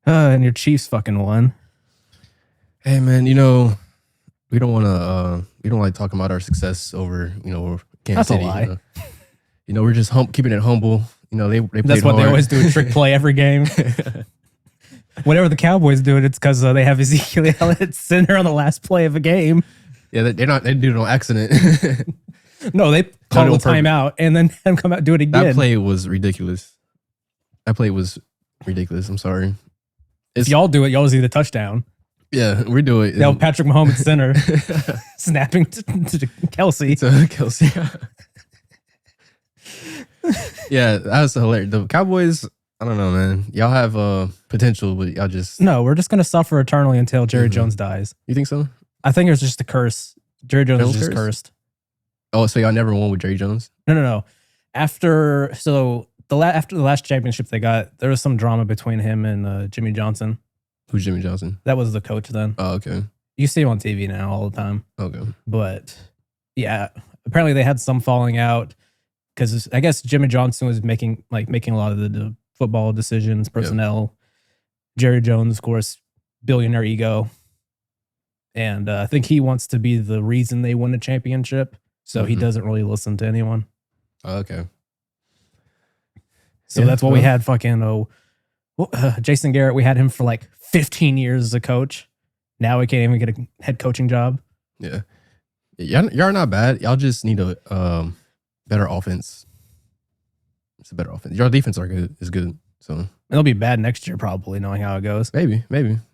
And your Chiefs fucking won. Hey man, we don't want to. We don't like talking about our success over Kansas That's a City. lie. We're just keeping it humble. They played That's what hard. they always do, a trick play every game. Whenever the Cowboys do it, it's because they have Ezekiel Elliott center on the last play of a game. Yeah, they do it on accident. No, they call a on purpose. timeout and then have them come out and do it again. That play was ridiculous. I'm sorry. If y'all do it, y'all see the touchdown. Yeah, we do it. They'll Patrick Mahomes center snapping to Kelsey. To Kelsey. Yeah, that was hilarious. The Cowboys, I don't know, man. Y'all have potential, but y'all just... No, we're just going to suffer eternally until Jerry Jones dies. You think so? I think it was just a curse. Jerry Jones Jones is just curse? cursed. Oh, so y'all never won with Jerry Jones? No. After the last championship they got, there was some drama between him and Jimmy Johnson. Who's Jimmy Johnson? That was the coach then. Oh, okay. You see him on TV now all the time. Okay. But yeah, apparently they had some falling out because I guess Jimmy Johnson was making a lot of the football decisions, personnel. Jerry Jones, of course, billionaire ego. And I think he wants to be the reason they win a championship. So he doesn't really listen to anyone. Oh, okay. So that's what we had fucking Jason Garrett. We had him for like 15 years as a coach. Now we can't even get a head coaching job. Yeah. Y'all not bad. Y'all just need a better offense. It's a better offense. Your defense is good. So It'll be bad next year, probably, knowing how it goes. maybe.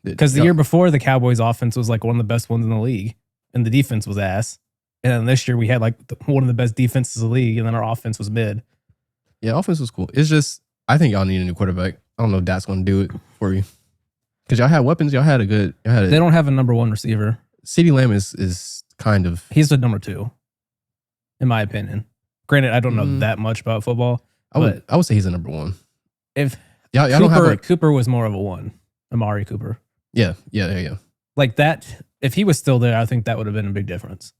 Because the year before, the Cowboys' offense was like one of the best ones in the league, and the defense was ass. And then this year, we had like one of the best defenses in the league, and then our offense was mid. Yeah, offense was cool. It's just, I think y'all need a new quarterback. I don't know if Dak's going to do it for you. Because y'all had weapons. Y'all had They don't have a number one receiver. CeeDee Lamb is kind of... He's the number two, in my opinion. Granted, I don't know that much about football. I would say he's a number one. If y'all don't have Cooper was more of a one. Amari Cooper. Yeah. Like that, if he was still there, I think that would have been a big difference.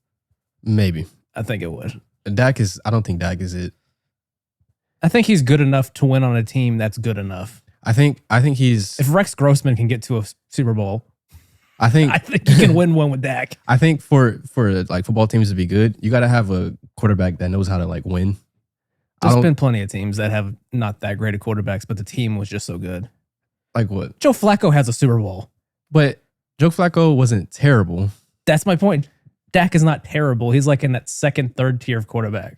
Maybe. I think it would. I don't think Dak is it. I think he's good enough to win on a team that's good enough. I think he's... If Rex Grossman can get to a Super Bowl, I think he can win one with Dak. I think for like football teams to be good, you got to have a quarterback that knows how to like win. There's been plenty of teams that have not that great of quarterbacks, but the team was just so good. Like what? Joe Flacco has a Super Bowl. But Joe Flacco wasn't terrible. That's my point. Dak is not terrible. He's like in that second, third tier of quarterback.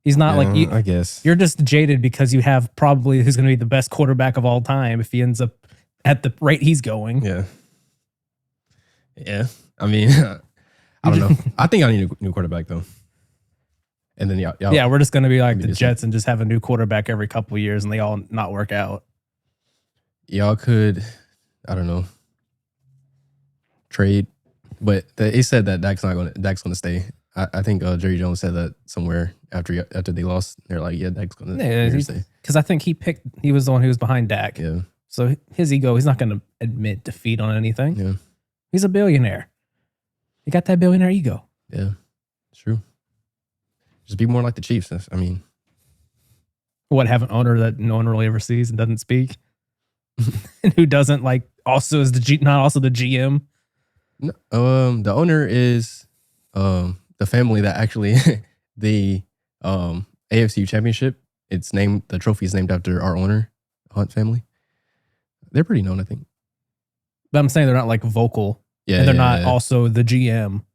He's not like you. I guess. You're just jaded because you have probably who's going to be the best quarterback of all time if he ends up at the rate he's going. Yeah. Yeah. I mean, I don't know. I think I need a new quarterback though. And then yeah, we're just going to be like the Jets and just have a new quarterback every couple of years and they all not work out. Y'all could, I don't know, trade, but they said that Dak's going to stay. I think Jerry Jones said that somewhere after they lost. They're like, yeah, Dak's going to stay. Because I think he was the one who was behind Dak. Yeah. So his ego, he's not going to admit defeat on anything. Yeah. He's a billionaire. He got that billionaire ego. Yeah, it's true. Just be more like the Chiefs. I mean, what, have an owner that no one really ever sees and doesn't speak, and who doesn't like also is not also the GM. No, the owner is the family that actually the AFC Championship. The trophy is named after our owner, Hunt family. They're pretty known, I think. But I'm saying they're not like vocal. Yeah, and they're not also the GM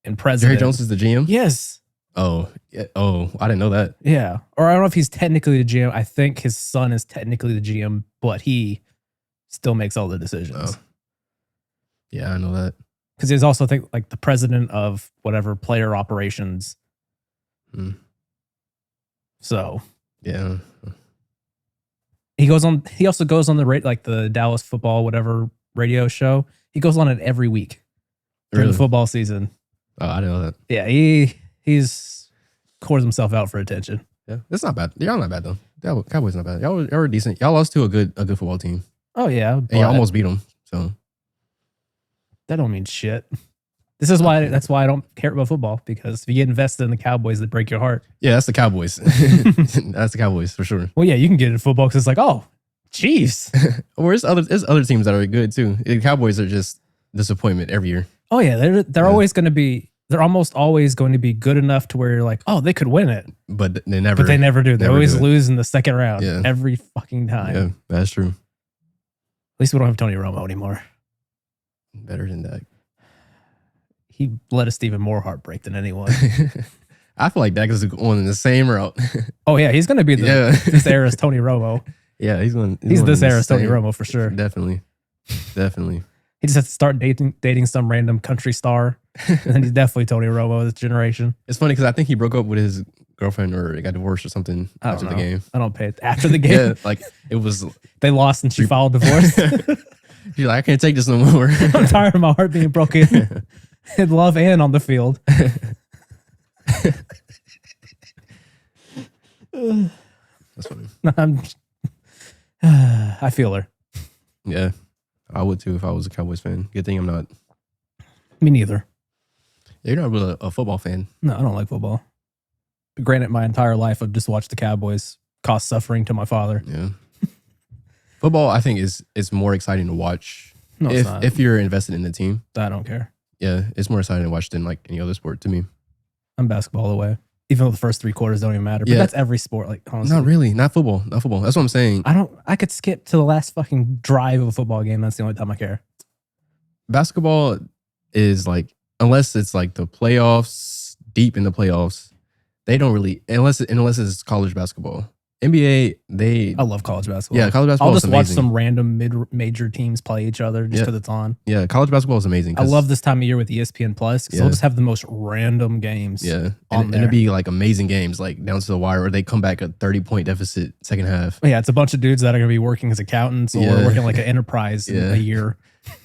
and president. Jerry Jones is the GM? Yes. Oh, yeah. Oh, I didn't know that. Yeah. Or I don't know if he's technically the GM. I think his son is technically the GM, but he still makes all the decisions. Oh. Yeah, I know that. Because he's also, I think, like the president of whatever player operations. So. Yeah. He also goes on the Dallas football, whatever radio show. He goes on it every week during the football season. Oh, I didn't know that. Yeah, he's cores himself out for attention. Yeah, it's not bad. Y'all not bad though. Cowboys not bad. Y'all were decent. Y'all lost to a good football team. Oh yeah, and y'all almost beat them. So that don't mean shit. That's why I don't care about football, because if you get invested in the Cowboys, they break your heart. Yeah, that's the Cowboys. That's the Cowboys for sure. Well, yeah, you can get into football because it's like, oh, Chiefs. Or there's other teams that are good too. The Cowboys are just disappointment every year. Oh yeah, they're always going to be. They're almost always going to be good enough to where you're like, oh, they could win it, But they never. but they never do. They never always do it. lose in the second round Yeah. every fucking time. Yeah, that's true. At least we don't have Tony Romo anymore. Better than that. He led us to even more heartbreak than anyone. I feel like Dak is going the same route. Oh yeah, he's going to be Yeah. this era's Tony Romo. Yeah, he's going. He's going this the era's Tony same- Romo for sure. Definitely. He just has to start dating some random country star, and then he's definitely Tony Romo of this generation. It's funny because I think he broke up with his girlfriend or got divorced or something I don't after the know. game. I don't pay it after the game. Yeah, like it was. They lost and she filed divorce. She's like, I can't take this no more. I'm tired of my heart being broken in love and on the field. That's funny. I feel her. Yeah, I would too if I was a Cowboys fan. Good thing I'm not. Me neither. You're not really a football fan. No, I don't like football. But granted, my entire life I've just watched the Cowboys cause suffering to my father. Yeah. Football, I think, is more exciting to watch No, it's not. if you're invested in the team. I don't care. Yeah, it's more exciting to watch than like any other sport to me. I'm basketball away. Even though the first 3 quarters don't even matter. But Yeah. that's every sport. Like honestly. Not really, not football, not football. That's what I'm saying. I could skip to the last fucking drive of a football game. That's the only time I care. Basketball is like, unless it's like the playoffs, deep in the playoffs, they don't really unless it's college basketball. NBA, they I love college basketball. yeah, college basketball I'll is just watch amazing. some random major teams play each other just Yeah. because it's on. Yeah, college basketball is amazing. I 'cause- love this time of year with ESPN Plus because Yeah. they'll just have the most random games. Yeah, on and there. it'd be like amazing games, like down to the wire, or they come back a 30-point deficit second half. Yeah, it's a bunch of dudes that are going to be working as accountants or Yeah. working like an enterprise in Yeah. a year.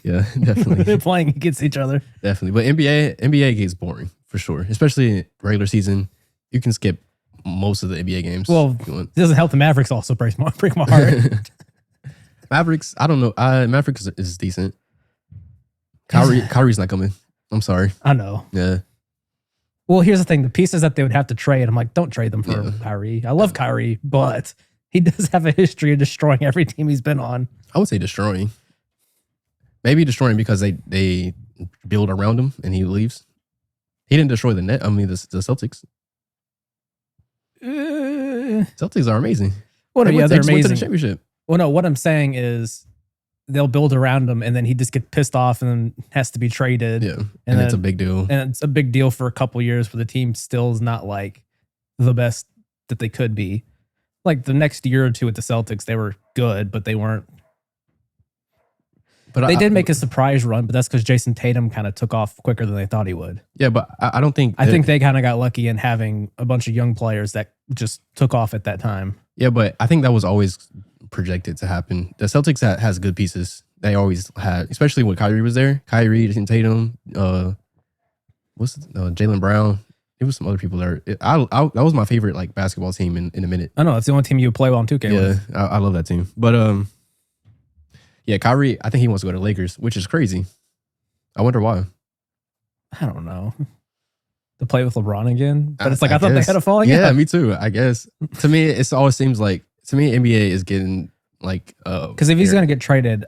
Yeah, definitely. They're playing against each other. Definitely. But NBA gets boring for sure, especially regular season. You can skip most of the NBA games. Well, if you want. it doesn't help the Mavericks also break my heart. Mavericks, I don't know. Mavericks is decent. Kyrie's not coming. I'm sorry. I know. Yeah. Well, here's the thing. The pieces that they would have to trade, I'm like, don't trade them for Yeah. Kyrie. I love Kyrie, but he does have a history of destroying every team he's been on. I would say destroying. Maybe destroying because they build around him and he leaves. He didn't destroy the net. I mean, the Celtics. Celtics are amazing. Well, They yeah, went- they're they went to the amazing. championship. Well, no, what I'm saying is they'll build around him and then he just gets pissed off and then has to be traded. Yeah. And it's a then- big deal. And it's a big deal for a couple years where the team still is not like the best that they could be. Like the next year or two with the Celtics, they were good, but they weren't. But They did make a surprise run, but that's because Jason Tatum kind of took off quicker than they thought he would. Yeah, but I don't think. I think they kind of got lucky in having a bunch of young players that just took off at that time. Yeah, but I think that was always projected to happen. The Celtics has good pieces. They always had, especially when Kyrie was there. Kyrie, Tatum, Jaylen Brown. There was some other people there. That was my favorite like basketball team in a minute. I know that's the only team you would play well on 2K Yeah, with. I love that team. But yeah, Kyrie, I think he wants to go to Lakers, which is crazy. I wonder why. I don't know. To play with LeBron again, but it's like I, I thought guess. they had a falling Yeah, out. me too. I guess to me, it always seems like NBA is getting like Because if he's gonna get traded,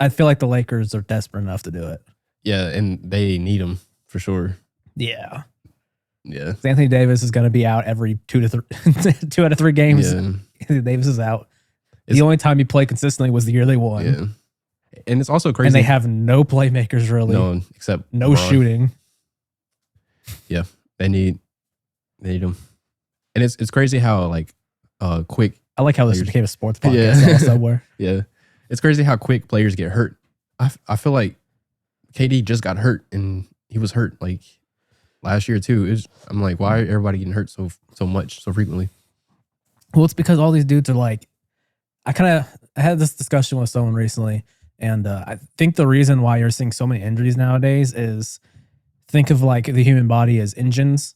I feel like the Lakers are desperate enough to do it. yeah, and they need him for sure. Yeah. Yeah, Anthony Davis is going to be out every 2 out of 3 games. yeah, Anthony Davis is out. It's- The only time he played consistently was the year they won. yeah. And it's also crazy. And they have no playmakers really. no except No LeBron. shooting. They need him, and it's crazy how like quick. I like how this Players. became a sports podcast Yeah. somewhere. Yeah, it's crazy how quick players get hurt. I feel like KD just got hurt, and he was hurt like last year too. I'm like, why everybody getting hurt so much so frequently? Well, it's because all these dudes are like, I had this discussion with someone recently, and I think the reason why you're seeing so many injuries nowadays is think of like the human body as engines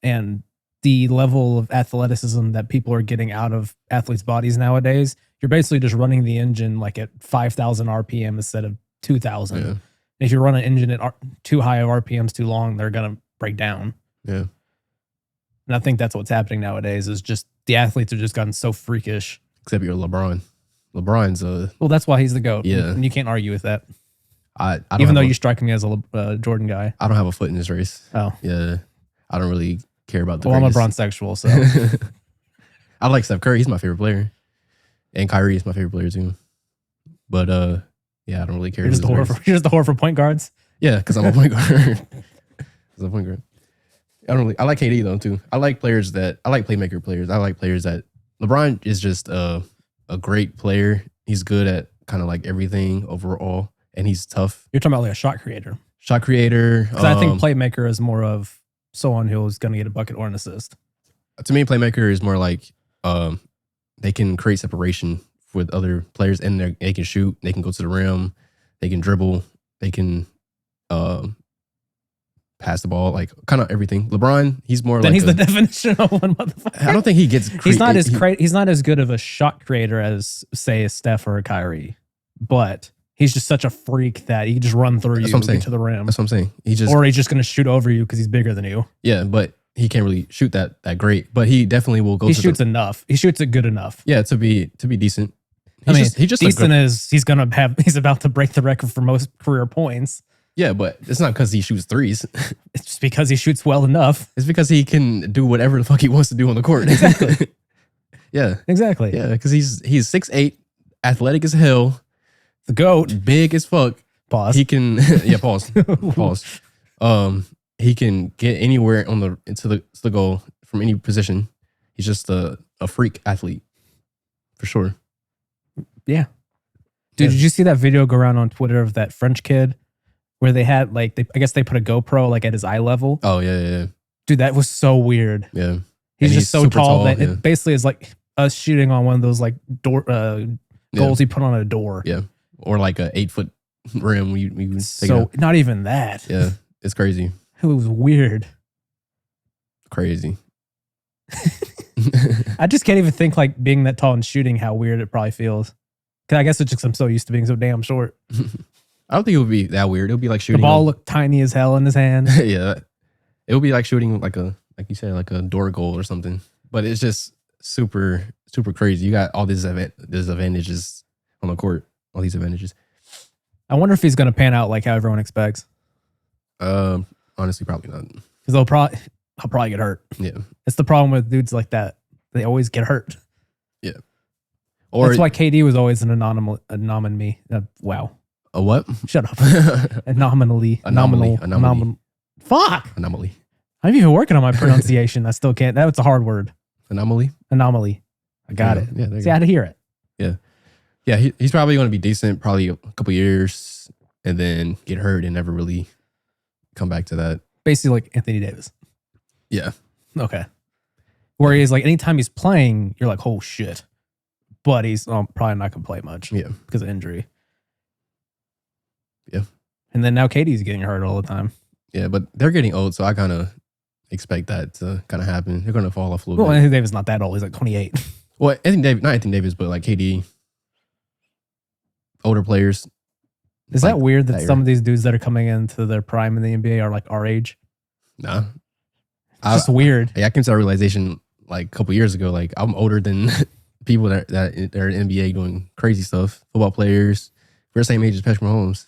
and the level of athleticism that people are getting out of athletes' bodies nowadays. You're basically just running the engine like at 5,000 RPM instead of 2,000. Yeah, If you run an engine at too high of RPMs too long, they're going to break down. yeah. And I think that's what's happening nowadays is just the athletes have just gotten so freakish. Except you're LeBron. LeBron's Well, that's why he's the GOAT. Yeah. And you can't argue with that. I don't Even though have you strike me as a Jordan guy. I don't have a foot in this race. Oh. Yeah. I don't really care about the Well, I'm a greatest. bronsexual, so. I like Steph Curry. He's my favorite player. And Kyrie is my favorite player too. But yeah, I don't really care. You're just the whore for point guards? Yeah, because I'm a point guard. 'Cause I'm a point guard. I like KD though too. I like playmaker players. I like players that LeBron is just a great player. He's good at kind of like everything overall, and he's tough. You're talking about like a shot creator. Shot creator. Because I think playmaker is more of someone who's going to get a bucket or an assist. To me, playmaker is more like they can create separation with other players, and they can shoot. They can go to the rim. They can dribble. They can pass the ball, like kind of everything. LeBron, he's more Then like he's the definition of one motherfucker. I don't think he gets. He's not as good of a shot creator as say a Steph or a Kyrie, but he's just such a freak that he can just run through you and get to the rim. That's what I'm saying. Or he's just going to shoot over you because he's bigger than you. Yeah, but he can't really shoot that great. But he definitely will go. He shoots enough. He shoots it good enough. Yeah, to be decent. He's decent as he's about to break the record for most career points. Yeah, but it's not because he shoots threes. It's just because he shoots well enough. It's because he can do whatever the fuck he wants to do on the court. Exactly. Yeah. Exactly. Yeah, because he's 6'8", athletic as hell, the GOAT, big as fuck. Pause. He can pause. Pause. He can get anywhere into the goal from any position. He's just a freak athlete, for sure. Yeah. Dude, Did you see that video go around on Twitter of that French kid where they had I guess they put a GoPro like at his eye level? Oh yeah. Dude, that was so weird. Yeah. He's just so tall that yeah. it basically is like us shooting on one of those like door goals he put on a door. Yeah. Or like a 8-foot rim. We so not even that. Yeah. It's crazy. It was weird. Crazy. I just can't even think like being that tall and shooting how weird it probably feels. Cause I guess it's just I'm so used to being so damn short. I don't think it would be that weird. It would be like shooting. The ball looked tiny as hell in his hand. Yeah. It would be like shooting like you said, like a door goal or something. But it's just super, super crazy. You got all these advantages on the court. All these advantages. I wonder if he's gonna pan out like how everyone expects. Honestly, probably not. Because I'll probably get hurt. Yeah. It's the problem with dudes like that. They always get hurt. Yeah. Or that's why KD was always an anomaly. Wow. A what? Shut up. Anomaly. Fuck. Anomaly. I'm even working on my pronunciation. I still can't. That's a hard word. Anomaly. I got it. Yeah. See, I had to hear it. Yeah. Yeah. He's probably going to be decent, probably a couple years, and then get hurt and never really come back to that. Basically, like Anthony Davis. Yeah. Okay. Where he's like, anytime he's playing, you're like, oh shit. But he's probably not going to play much. Yeah. Because of injury. Yeah. And then now Katie's getting hurt all the time. Yeah, but they're getting old, so I kind of expect that to kind of happen. They're going to fall off a little bit. Well, Anthony Davis is not that old. He's like 28. Well, not Anthony Davis, but like KD. Older players. Is that weird that some of these dudes that are coming into their prime in the NBA are like our age? Nah. It's just weird. I came to that realization like a couple years ago. Like I'm older than people that are in the NBA doing crazy stuff. Football players. We're the same age as Patrick Mahomes.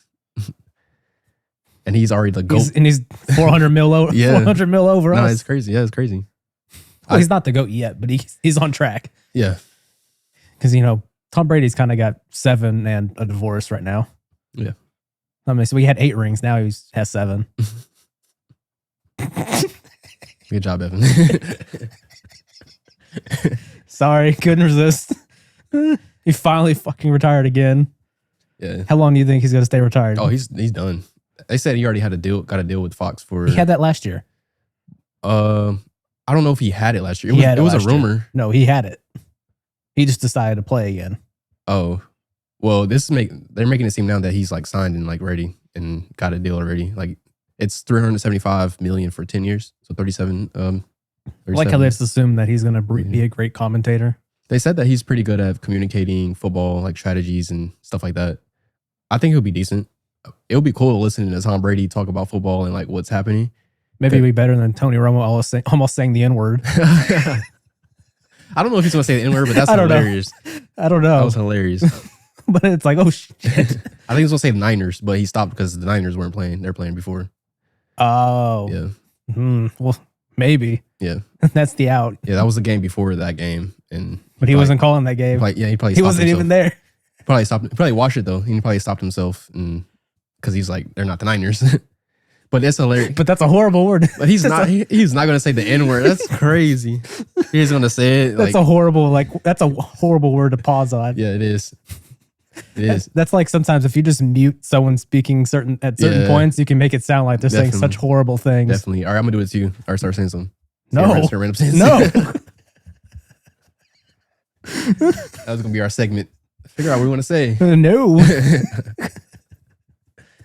And he's already the GOAT. He's 400 mil over. Yeah. 400 mil over us. It's crazy. Yeah, it's crazy. Well, he's not the GOAT yet, but he's on track. Yeah. Because, Tom Brady's kind of got 7 and a divorce right now. Yeah. I mean, so he had 8 rings. Now he has 7. Good job, Evan. Sorry, couldn't resist. He finally fucking retired again. Yeah. How long do you think he's going to stay retired? Oh, he's done. They said he already got a deal with Fox for. He had that last year. I don't know if he had it last year. It was a rumor. No, he had it. He just decided to play again. Oh, well, they're making it seem now that he's like signed and like ready and got a deal already. Like it's $375 million for 10 years, so 37. I like how they just assume that he's going to be a great commentator. They said that he's pretty good at communicating football, like strategies and stuff like that. I think he'll be decent. It'll be cool listening to Tom Brady talk about football and like what's happening. Maybe it'll be better than Tony Romo almost saying the N-word. I don't know if he's gonna say the N word, but that's I don't know. hilarious. I don't That know. was hilarious. But it's like, oh shit. I think he was gonna say the Niners, but he stopped because the Niners weren't playing. They're playing before. Oh. Yeah, Well, maybe. yeah, That's the out. yeah. That was the game before that game, and But he wasn't calling that game. he probably He stopped wasn't himself. even there. Probably stopped. Probably watched it though. He probably stopped himself, and because he's like, they're not the Niners. But it's hilarious. But that's a horrible word. But he's not. He's not gonna say the N word. That's crazy. He's gonna say it. That's Like, a horrible, that's a horrible word to pause on. yeah, it is. It is. That's like sometimes if you just mute someone speaking at certain Yeah. points, you can make it sound like they're saying Definitely. such horrible things. Definitely. All right, I'm gonna do it to you. Or start saying something. No. Start random saying No. something. That was gonna be our segment. Figure out what we want to say. No.